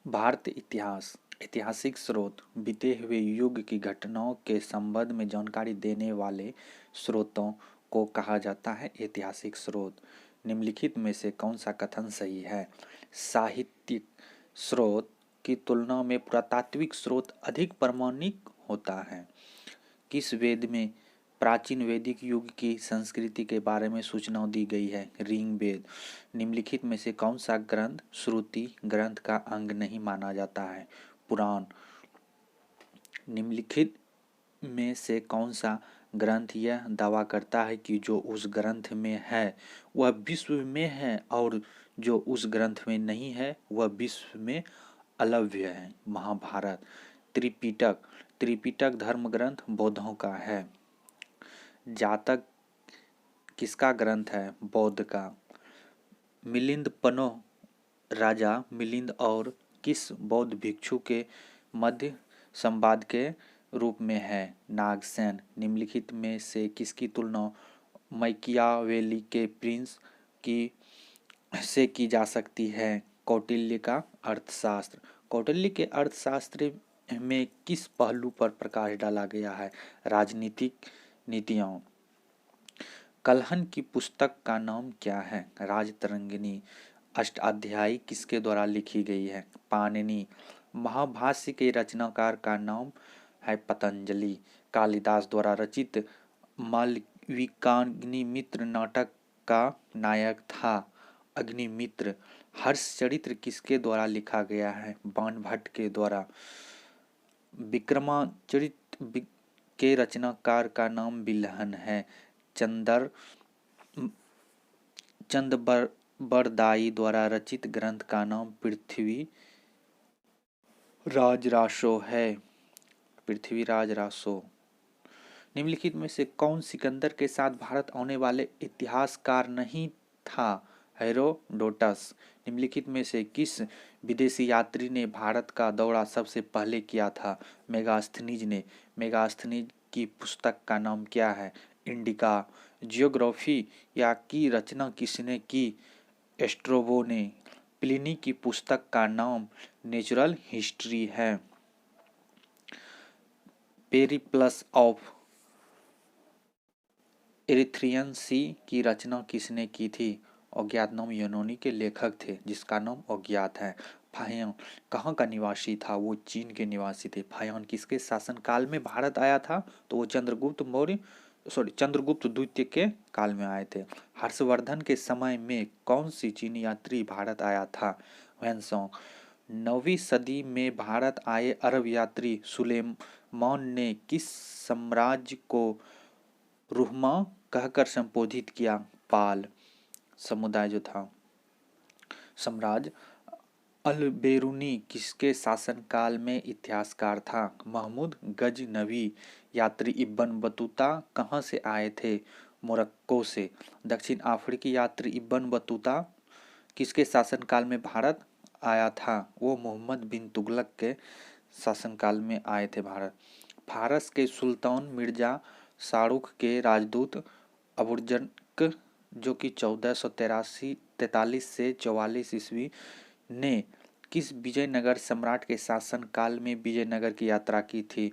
भारतीय इतिहास ऐतिहासिक स्रोत बीते हुए युग की घटनाओं के संबंध में जानकारी देने वाले स्रोतों को कहा जाता है ऐतिहासिक स्रोत। निम्नलिखित में से कौन सा कथन सही है? साहित्यिक स्रोत की तुलना में पुरातात्विक स्रोत अधिक प्रामाणिक होता है। किस वेद में प्राचीन वैदिक युग की संस्कृति के बारे में सूचना दी गई है? ऋग्वेद। निम्नलिखित में से कौन सा ग्रंथ श्रुति ग्रंथ का अंग नहीं माना जाता है? पुराण। निम्नलिखित में से कौन सा ग्रंथ यह दावा करता है कि जो उस ग्रंथ में है वह विश्व में है और जो उस ग्रंथ में नहीं है वह विश्व में अलभ्य है? महाभारत। त्रिपिटक। त्रिपिटक धर्म ग्रंथ बौद्धों का है। जातक किसका ग्रंथ है? बौद्ध का। मिलिंद पन्नो राजा मिलिंद और किस बौद्ध भिक्षु के मध्य संवाद के रूप में है? नागसेन। निम्नलिखित में से किसकी तुलना मैकियावेली के प्रिंस की से की जा सकती है? कौटिल्य का अर्थशास्त्र। कौटिल्य के अर्थशास्त्र में किस पहलू पर प्रकाश डाला गया है? राजनीतिक नीतियों। कल्हन की पुस्तक का नाम क्या है? राजतरंगिणी। अष्टाध्यायी किसके द्वारा लिखी गई है? पाणिनि। महाभाष्य के रचनाकार का नाम है पतंजलि। कालिदास द्वारा रचित मालविकाग्निमित्र नाटक का नायक था अग्निमित्र। हर्षचरित्र किसके द्वारा लिखा गया है? बाणभट्ट के द्वारा। विक्रमाचरित्र के रचनाकार का नाम बिल्हन है। चंदबरदाई द्वारा रचित ग्रंथ का नाम पृथ्वी राजरासो है। पृथ्वीराज रासो। निम्नलिखित में से कौन सिकंदर के साथ भारत आने वाले इतिहासकार नहीं था? हेरोडोटस। निम्नलिखित में से किस विदेशी यात्री ने भारत का दौरा सबसे पहले किया था? मेगास्थनीज ने। मेगास्थनीज की पुस्तक का नाम क्या है? इंडिका। जियोग्राफी या की रचना किसने की? एस्ट्रोबो ने। प्लिनी की पुस्तक का नाम नेचुरल हिस्ट्री है। पेरिप्लस ऑफ एरिथ्रियन सी की रचना किसने की थी? अज्ञात नाम यूनानी के लेखक थे जिसका नाम अज्ञात है। फाहियान कहाँ का निवासी था? वो चीन के निवासी थे। फाहियान किसके शासनकाल में भारत आया था? तो वो चंद्रगुप्त द्वितीय के काल में आए थे। हर्षवर्धन के समय में कौन सी चीनी यात्री भारत आया था? वैनसोंग। 9वीं सदी में भारत आए अरब यात्री सुलेमान ने किस साम्राज्य को रुहमा कहकर संबोधित किया? पाल समुदाय जो था साम्राज्य। अल-बेरूनी किसके शासनकाल में इतिहासकार था? महमूद गजनवी। यात्री इब्न बतूता कहाँ से आए थे? मोरक्को से। दक्षिण अफ्रीकी यात्री इब्न बतूता किसके शासनकाल में भारत आया था? वो मोहम्मद बिन तुगलक के शासनकाल में आए थे भारत। फारस के सुल्तान मिर्जा शाहरुख के राजदूत अबुर्जक जो कि 1443 से 44 ईस्वी ने किस विजयनगर सम्राट के शासनकाल में विजयनगर की यात्रा की थी?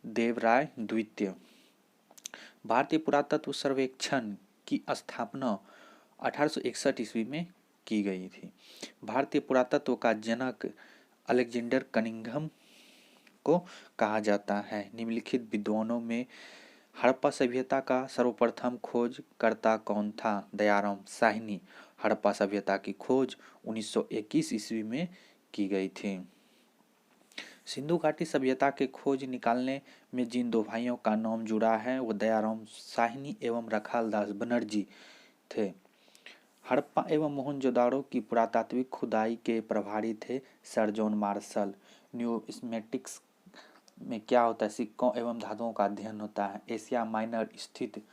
देवराय द्वितीय। भारतीय पुरातत्व सर्वेक्षण की स्थापना 1861 ईस्वी में की गई थी। भारतीय पुरातत्व का जनक अलेक्जेंडर कनिंघम को कहा जाता है। निम्नलिखित विद्वानों में हड़प्पा सभ्यता का सर्वप्रथम खोजकर्ता कौन था? दयाराम साहनी। हड़प्पा सभ्यता की खोज 1921 ईस्वी में की गई थी। सिंधु घाटी सभ्यता के खोज निकालने में जिन दो भाइयों का नाम जुड़ा है वो दयाराम साहनी एवं रखालदास बनर्जी थे। हड़प्पा एवं मोहनजोदाड़ो की पुरातात्विक खुदाई के प्रभारी थे सर जॉन मार्शल। न्यूमिस्मेटिक्स में क्या होता है? सिक्कों एवं धातुओं का अध्ययन होता है। एशिया माइनर स्थित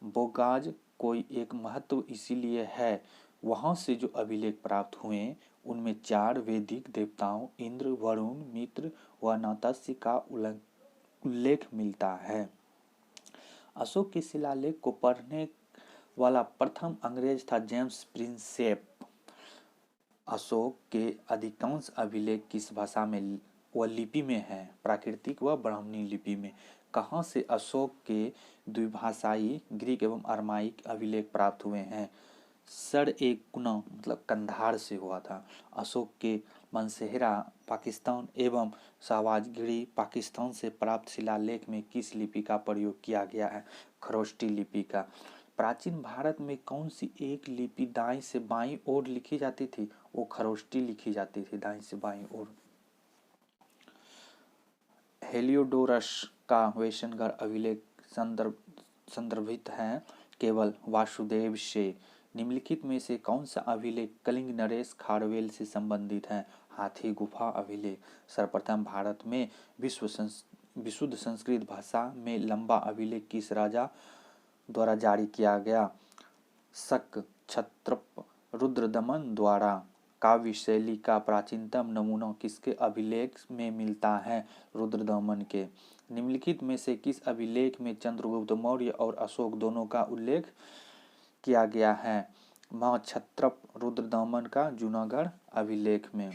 बोगाज कोई एक महत्व इसीलिए है वहाँ से जो अभिलेख प्राप्त हुए उनमें 4 वैदिक देवताओं इंद्र वरुण मित्र व नातस्य का उल्लेख मिलता है। अशोक के शिलालेख को पढ़ने वाला प्रथम अंग्रेज था जेम्स प्रिंसेप। अशोक के अधिकांश अभिलेख किस भाषा में व लिपि में हैं? प्राकृतिक व ब्राह्मणी लिपि में। कहाँ से अशोक के द्विभाषाई ग्रीक एवं अरमाइक अभिलेख प्राप्त हुए हैं? सर-ए-कुना मतलब कंधार से हुआ था। अशोक के मनसेहरा पाकिस्तान एवं शहबाजगढ़ी पाकिस्तान से प्राप्त शिलालेख में किस लिपि का प्रयोग किया गया है? खरोष्टी लिपि का। प्राचीन भारत में कौन सी एक लिपि दाईं से बाईं ओर लिखी जाती थी? वो खरोष्टी लिखी जाती थी दाईं से बाईं ओर। हेलियोडोरस का वेशनगर अभिलेख संदर्भित है केवल वासुदेव से। निम्नलिखित में से कौन सा अभिलेख कलिंग नरेश खारवेल से संबंधित है? हाथी गुफा अभिलेख। सर्वप्रथम भारत में विशुद्ध संस्कृत भाषा में लंबा अभिलेख किस राजा द्वारा जारी किया गया? शक क्षत्रप रुद्रदमन द्वारा। काव्य शैली का प्राचीनतम नमूना किसके अभिलेख में मिलता है? रुद्रदमन के। निम्नलिखित में से किस अभिलेख में चंद्रगुप्त मौर्य और अशोक दोनों का उल्लेख किया गया है? माँ क्षत्रप रुद्रदमन का जूनागढ़ अभिलेख में।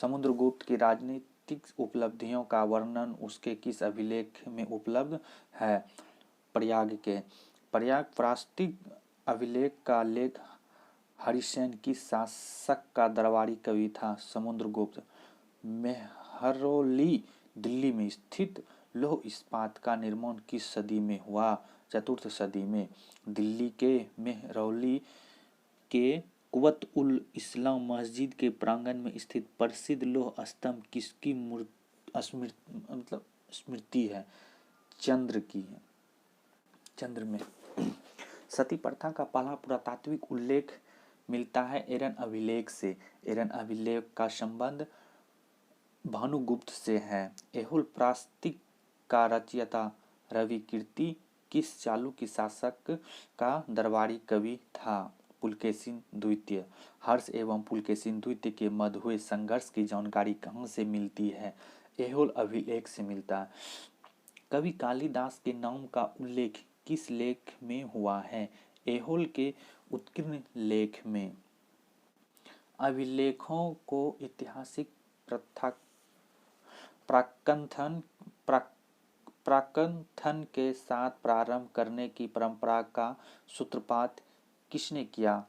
समुद्रगुप्त की राजनीतिक उपलब्धियों का वर्णन उसके किस अभिलेख में उपलब्ध है? प्रयाग के। प्रयाग प्रास्तिक अभिलेख का लेख हरिसेन किस शासक का दरबारी कवि था? समुद्रगुप्त। मेहरौली दिल्ली में स्थित लौह इस्पात का निर्माण किस सदी में हुआ? चतुर्थ सदी में। दिल्ली के मेहरौली के कुवत उल इस्लाम मस्जिद के प्रांगण में स्थित प्रसिद्ध लौह स्तंभ किसकी स्मृति है? चंद्र की है। चंद्र में। सती प्रथा का पहला पुरातात्विक उल्लेख मिलता है एरन अभिलेख से। एरन अभिलेख का संबंध भानुगुप्त से है। एहुल प्रास्तिक का रचयिता रविकीर्ति किस चालुक्य शासक का दरबारी कवि था? पुलकेशिन द्वितीय। हर्ष एवं पुलकेशिन द्वितीय के मध्य हुए संघर्ष की जानकारी कहाँ से मिलती है? एहोल अभिलेख से मिलता है। कवि कालिदास के नाम का उल्लेख किस लेख में हुआ है? एहोल के उत्कीर्ण लेख में। अभिलेखों को ऐतिहासिक प्राकथन के साथ प्रारंभ करने की परंपरा का सूत्रपात किसने किया?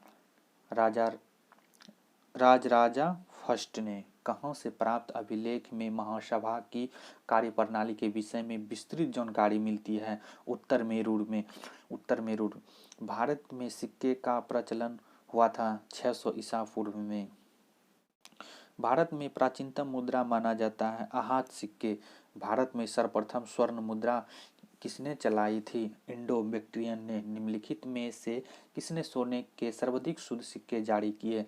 राजराजा फर्स्ट ने। कहाँ से प्राप्त अभिलेख में महासभा की कार्यप्रणाली के विषय में विस्तृत जानकारी मिलती है? उत्तर मेरूर में। उत्तर मेरूर। भारत में सिक्के का प्रचलन हुआ था 600 ईसा पूर्व में। भारत में प्राचीनतम मुद्रा माना जाता है आहत सिक्के। भारत में सर्वप्रथम स्वर्ण मुद्रा किसने चलाई थी? इंडो बैक्ट्रियन ने। निम्नलिखित में से किसने सोने के सर्वाधिक शुद्ध सिक्के जारी किए?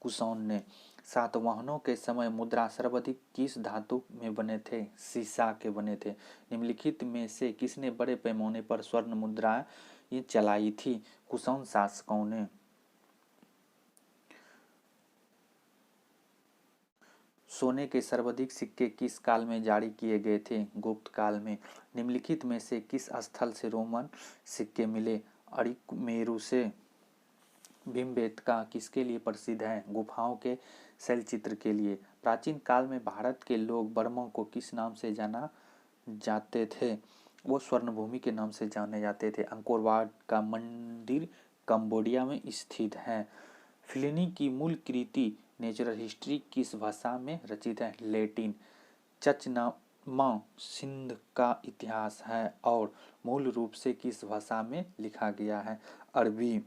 कुषाण ने। सातवाहनों के समय मुद्रा सर्वाधिक किस धातु में बने थे? सीसा के बने थे। निम्नलिखित में से किसने बड़े पैमाने पर स्वर्ण मुद्राएं चलाई थी? कुषाण शासकों ने। सोने के सर्वाधिक सिक्के किस काल में जारी किए गए थे? गुप्त काल में। निम्नलिखित में से किस स्थल से रोमन सिक्के मिले? अरिकमेरु से। भीमबेटका किसके लिए प्रसिद्ध है? गुफाओं के शैलचित्र के लिए। प्राचीन काल में भारत के लोग बर्मा को किस नाम से जाना जाते थे? वो स्वर्ण भूमि के नाम से जाने जाते थे। अंकोर वाट का मंदिर कंबोडिया में स्थित है। फ्लिनी की मूल कृति नेचुरल हिस्ट्री किस भाषा में रचित है? लैटिन। चचनामा सिंध का इतिहास है और मूल रूप से किस भाषा में लिखा गया है? अरबी।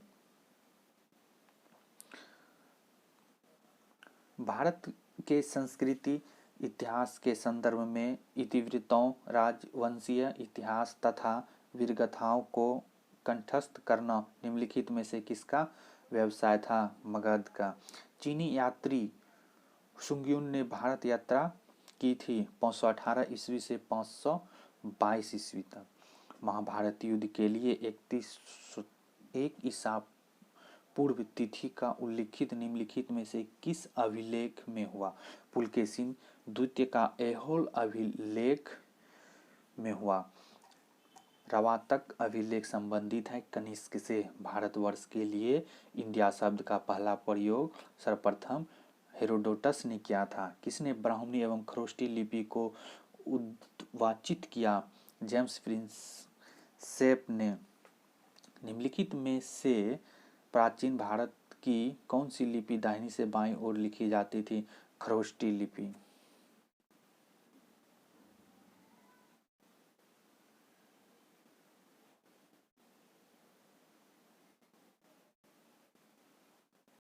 भारत के संस्कृति इतिहास के संदर्भ में इतिवृत्तों, राजवंशीय इतिहास तथा वीरगाथाओं को कंठस्थ करना निम्नलिखित में से किसका व्यवसाय था? मगध का। चीनी यात्री सुंग्युन ने भारत यात्रा की थी 518 ईस्वी से 522 ईस्वी तक। महाभारत युद्ध के लिए 31 ईसा पूर्व तिथि का उल्लिखित निम्नलिखित में से किस अभिलेख में हुआ? पुलकेशिन द्वितीय का ऐहोल अभिलेख में हुआ। रवातक अभिलेख संबंधित है कनिष्क से। भारतवर्ष के लिए इंडिया शब्द का पहला प्रयोग सर्वप्रथम हेरोडोटस ने किया था। किसने ब्राह्मी एवं खरोष्टी लिपि को उद्वाचित किया? जेम्स प्रिंसेप ने। निम्नलिखित में से प्राचीन भारत की कौन सी लिपि दाहिनी से बाईं ओर लिखी जाती थी? खरोष्टी लिपि।